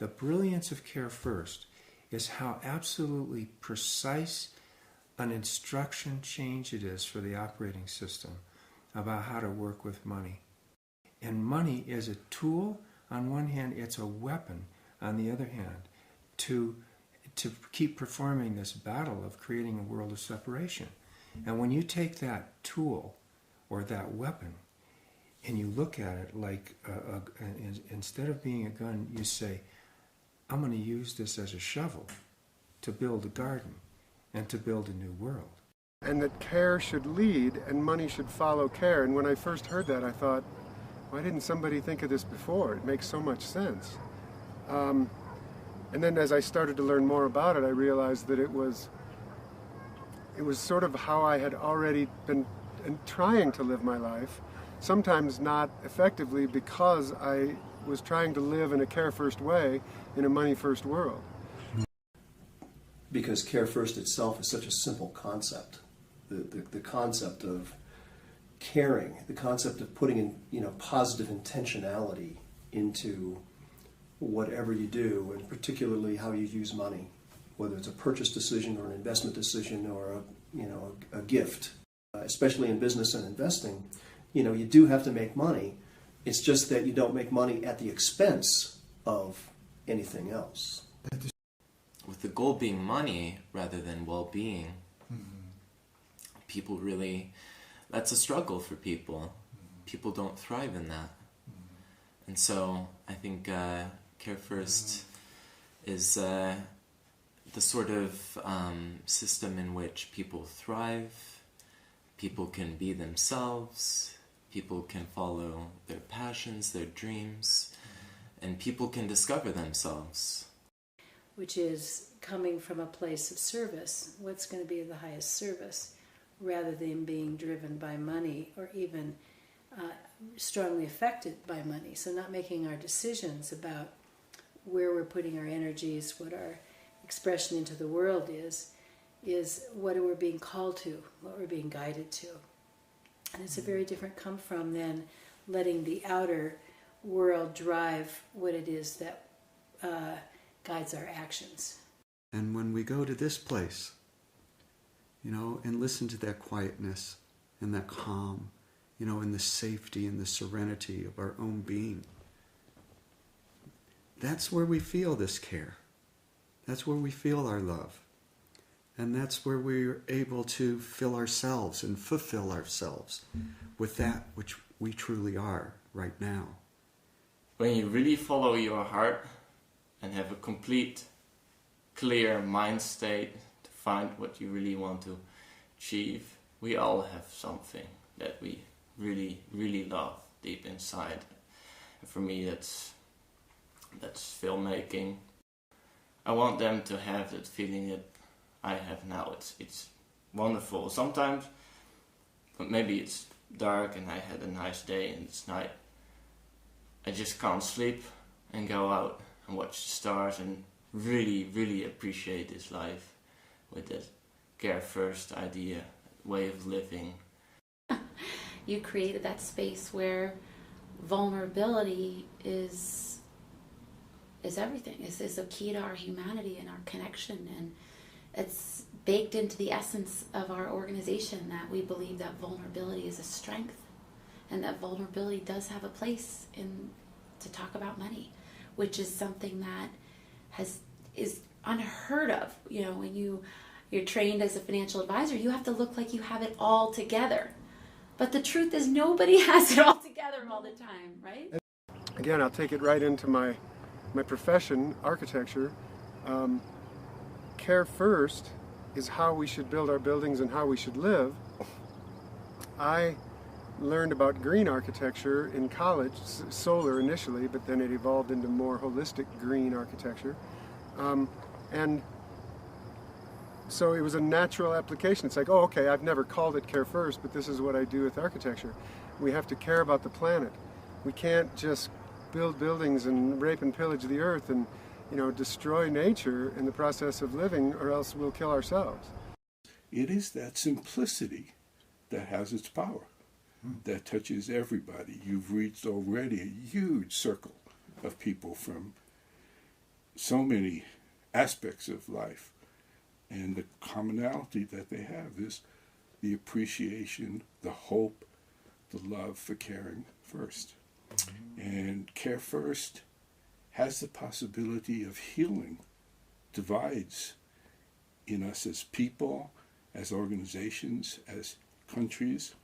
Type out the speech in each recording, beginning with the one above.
The brilliance of Care First is how absolutely precise an instruction change it is for the operating system about how to work with money. And money is a tool. On one hand, it's a weapon, on the other hand, to keep performing this battle of creating a world of separation. And when you take that tool or that weapon and you look at it like, instead of being a gun, you say, I'm going to use this as a shovel to build a garden and to build a new world. And that care should lead and money should follow care. And when I first heard that, I thought, why didn't somebody think of this before? It makes so much sense. And then as I started to learn more about it, I realized that it was sort of how I had already been trying to live my life, sometimes not effectively because I was trying to live in a care-first way in a money-first world. Because Care First itself is such a simple concept. The concept of caring, the concept of putting in, positive intentionality into whatever you do, and particularly how you use money, whether it's a purchase decision or an investment decision or a gift. Especially in business and investing, you do have to make money. It's just that you don't make money at the expense of anything else. With the goal being money rather than well-being, people really, that's a struggle for people. People don't thrive in that. And so I think Care First is the sort of system in which people thrive, people can be themselves, people can follow their passions, their dreams, and people can discover themselves. Which is coming from a place of service. What's going to be the highest service, rather than being driven by money or even strongly affected by money. So not making our decisions about where we're putting our energies, what our expression into the world is what we're being called to, what we're being guided to. And it's a very different come from than letting the outer world drive what it is that guides our actions. And when we go to this place, and listen to that quietness and that calm, and the safety and the serenity of our own being, that's where we feel this care. That's where we feel our love. And that's where we're able to fill ourselves and fulfill ourselves with that which we truly are right now. When you really follow your heart and have a complete, clear mind state to find what you really want to achieve, we all have something that we really, really love deep inside. And for me, that's filmmaking. I want them to have that feeling that I have now. It's wonderful sometimes, but maybe it's dark and I had a nice day and it's night. I just can't sleep and go out and watch the stars and really, really appreciate this life with that Care First idea, way of living. You created that space where vulnerability is everything. Is a key to our humanity and our connection, and it's baked into the essence of our organization that we believe that vulnerability is a strength, and that vulnerability does have a place to talk about money, which is something that is unheard of. When you're trained as a financial advisor, you have to look like you have it all together. But the truth is nobody has it all together all the time, right? Again, I'll take it right into my profession, architecture. Care First is how we should build our buildings and how we should live. I learned about green architecture in college, solar initially, but then it evolved into more holistic green architecture. And so it was a natural application. It's like, oh, okay, I've never called it Care First, but this is what I do with architecture. We have to care about the planet. We can't just build buildings and rape and pillage the earth and destroy nature in the process of living, or else we'll kill ourselves. It is that simplicity that has its power, that touches everybody. You've reached already a huge circle of people from so many aspects of life. And the commonality that they have is the appreciation, the hope, the love for caring first. And Care First has the possibility of healing divides in us as people, as organizations, as countries,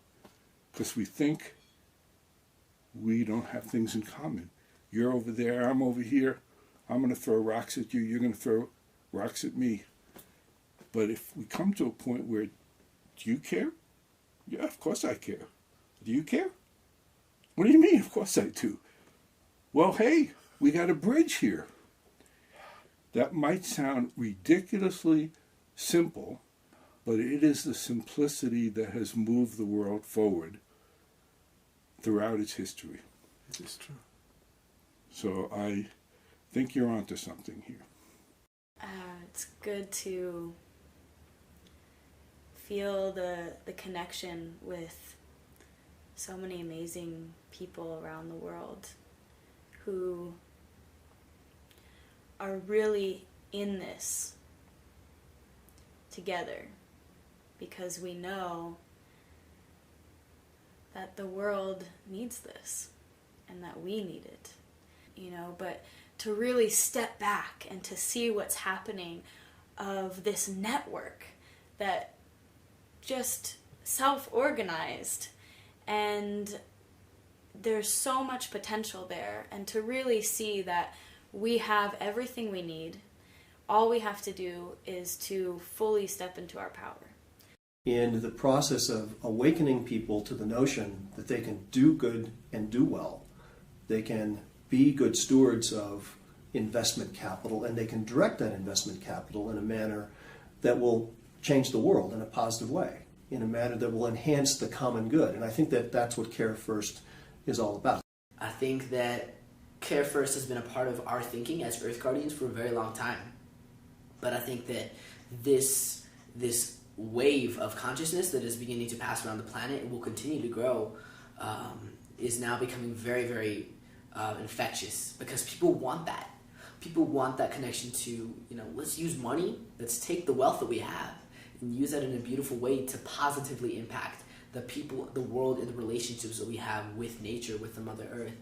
because we think we don't have things in common. You're over there, I'm over here, I'm going to throw rocks at you, you're going to throw rocks at me. But if we come to a point where, do you care? Yeah, of course I care. Do you care? What do you mean? Of course I do. Well, hey, we got a bridge here. That might sound ridiculously simple, but it is the simplicity that has moved the world forward throughout its history. This is true. So I think you're onto something here. It's good to feel the connection with so many amazing people around the world who are really in this together, because we know that the world needs this and that we need it, you know. But to really step back and to see what's happening of this network that just self-organized, and there's so much potential there, and to really see that we have everything we need. All we have to do is to fully step into our power. In the process of awakening people to the notion that they can do good and do well, they can be good stewards of investment capital, and they can direct that investment capital in a manner that will change the world in a positive way, in a manner that will enhance the common good. And I think that that's what Care First is all about. I think that Care First has been a part of our thinking as Earth Guardians for a very long time. But I think that this wave of consciousness that is beginning to pass around the planet and will continue to grow is now becoming very, very infectious, because people want that. People want that connection to, you know, let's use money, let's take the wealth that we have and use that in a beautiful way to positively impact the people, the world, and the relationships that we have with nature, with the Mother Earth.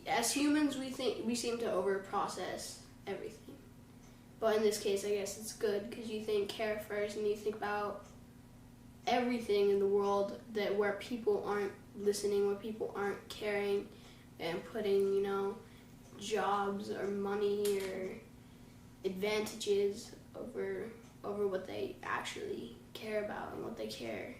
As humans, we seem to over-process everything. But in this case, I guess it's good, because you think care first and you think about everything in the world that where people aren't listening, where people aren't caring and putting, you know, jobs or money or advantages over what they actually care about and what they care